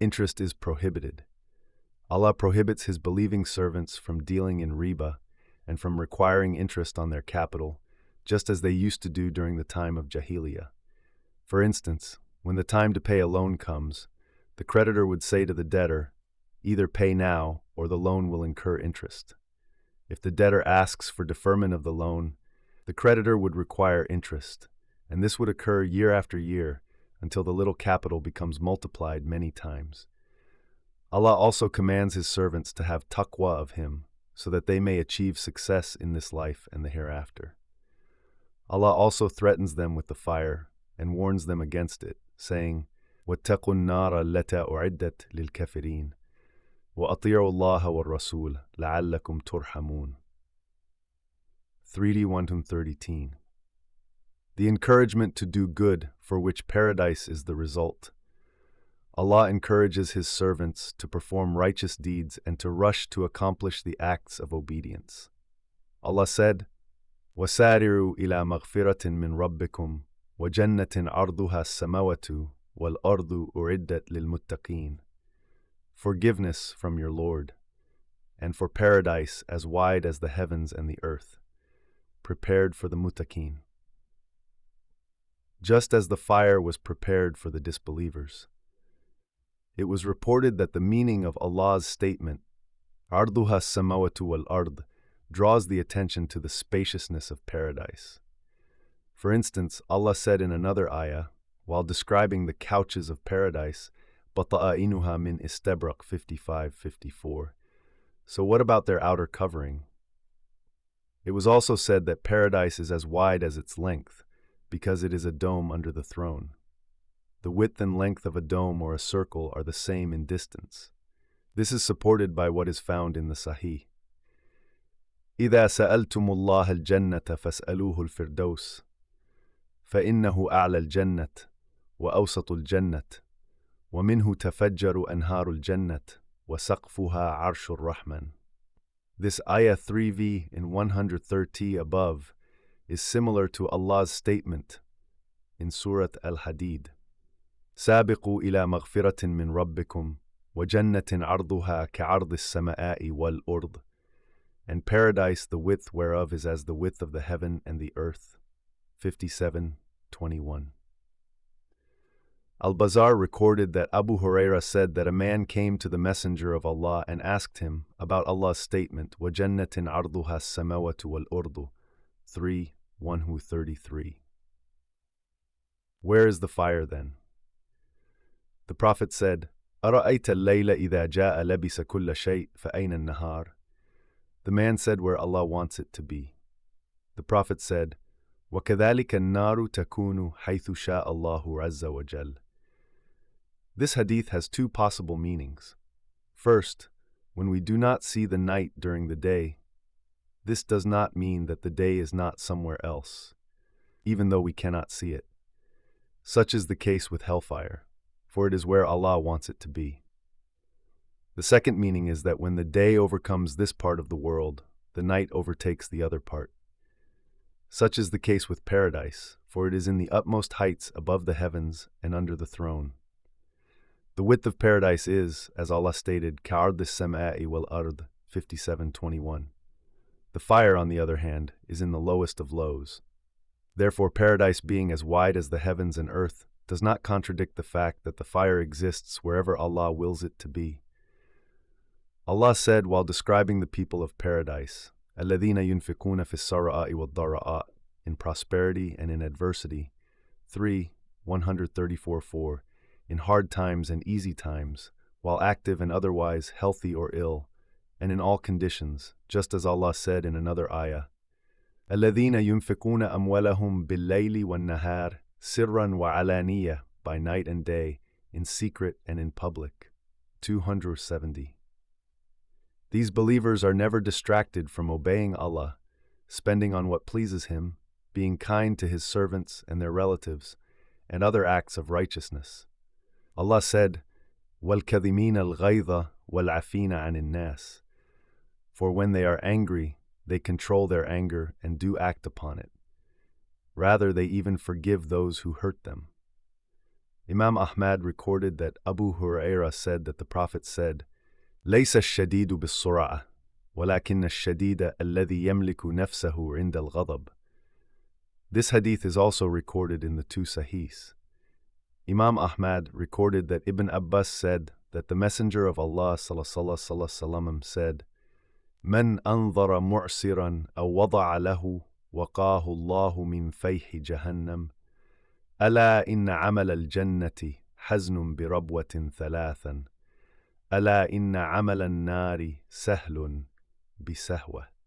interest is prohibited. Allah prohibits His believing servants from dealing in riba and from requiring interest on their capital, just as they used to do during the time of Jahiliyyah. For instance, when the time to pay a loan comes, the creditor would say to the debtor, "Either pay now or the loan will incur interest." If the debtor asks for deferment of the loan, the creditor would require interest, and this would occur year after year until the little capital becomes multiplied many times. Allah also commands His servants to have taqwa of Him, so that they may achieve success in this life and the hereafter. Allah also threatens them with the fire and warns them against it, saying, وَاتَّقُوا النَّارَ الَّتِي أُعِدَّتْ لِلْكَافِرِينَ وَأَطِيعُوا اللَّهَ وَالرَّسُولَ لَعَلَّكُمْ تُرْحَمُونَ. 3D113. The encouragement to do good, for which paradise is the result. Allah encourages His servants to perform righteous deeds and to rush to accomplish the acts of obedience. Allah said, وَسَارِعُوا إِلَى مَغْفِرَةٍ مِّن رَبِّكُمْ وَجَنَّةٍ عَرْضُهَا السَّمَاوَاتُ وَالْأَرْضُ أُعِدَّتْ لِلْمُتَّقِينَ. Forgiveness from your Lord, and for paradise as wide as the heavens and the earth, prepared for the muttaqeen. Just as the fire was prepared for the disbelievers. It was reported that the meaning of Allah's statement, "Arduha samawatu wal ard," draws the attention to the spaciousness of paradise. For instance, Allah said in another ayah, while describing the couches of paradise, "Bata'ainuha min istabraq" 55-54. So what about their outer covering? It was also said that paradise is as wide as its length, because it is a dome under the throne. The width and length of a dome or a circle are the same in distance. This is supported by what is found in the Sahih. إِذَا سَأَلْتُمُ اللَّهَ الْجَنَّةَ فَاسْأَلُوهُ الْفِرْدَوْسَ فَإِنَّهُ أَعْلَى الْجَنَّةِ وَأَوْسَطُ الْجَنَّةِ وَمِنْهُ تَفَجَّرُ أَنْهَارُ الْجَنَّةِ وَسَقْفُهَا عَرْشُ الرَّحْمَنِ. This Ayah 3v in 130 above is similar to Allah's statement in Surah Al-Hadid. سابقوا إلى مغفرة من ربكم وجنة عرضها كعرض السماء والأرض, and paradise the width whereof is as the width of the heaven and the earth. 57:21. Al-Bazar recorded that Abu Huraira said that a man came to the Messenger of Allah and asked him about Allah's statement, وَجَنَّةٍ عَرْضُهَا السَّمَاوَةُ وَالْأَرْضُ 3:1-33. Where is the fire then? The Prophet said, أَرَأَيْتَ اللَّيْلَ إِذَا جَاءَ لَبِسَ كُلَّ شَيْءٍ فَأَيْنَ النَّهَارُ. The man said where Allah wants it to be. The Prophet said, وَكَذَلِكَ النَّارُ تَكُونُ حَيْثُ شَاءَ اللَّهُ عَزَّ وَجَلَّ. This hadith has two possible meanings. First, when we do not see the night during the day, this does not mean that the day is not somewhere else, even though we cannot see it. Such is the case with hellfire, for it is where Allah wants it to be. The second meaning is that when the day overcomes this part of the world, the night overtakes the other part. Such is the case with paradise, for it is in the utmost heights above the heavens and under the throne. The width of paradise is, as Allah stated, كَعَرْضِ السَّمَاءِ وَالْأَرْضِ 57:21. The fire, on the other hand, is in the lowest of lows. Therefore, paradise being as wide as the heavens and earth does not contradict the fact that the fire exists wherever Allah wills it to be. Allah said while describing the people of paradise, الَّذِينَ يُنْفِقُونَ فِي السَّرَّاءِ وَالضَّرَّاءِ, in prosperity and in adversity, 3:134-4, in hard times and easy times, while active and otherwise healthy or ill, and in all conditions, just as Allah said in another ayah, الَّذِينَ يُنْفِقُونَ أَمْوَالَهُمْ بِاللَّيْلِ وَالنَّهَارِ سِرًّا وَعَلَانِيَّةً, by night and day, in secret and in public. 270. These believers are never distracted from obeying Allah, spending on what pleases Him, being kind to His servants and their relatives, and other acts of righteousness. Allah said, وَالْكَظِمِينَ الْغَيْظَ وَالْعَافِينَ عَنِ النَّاسِ. For when they are angry, they control their anger and do act upon it. Rather, they even forgive those who hurt them. Imam Ahmad recorded that Abu Hurairah said that the Prophet said, ليس الشديد بالسرعة ولكن الشديد الذي يملك نفسه عند الغضب. This hadith is also recorded in the two Sahihs. Imam Ahmad recorded that Ibn Abbas said that the Messenger of Allah ﷺ said, من أنظر معسرا أو وضع له وقاه الله من فيح جهنم ألا إن عمل الجنة حزن بربوة ثلاثا ألا إن عمل النار سهل بسهوة.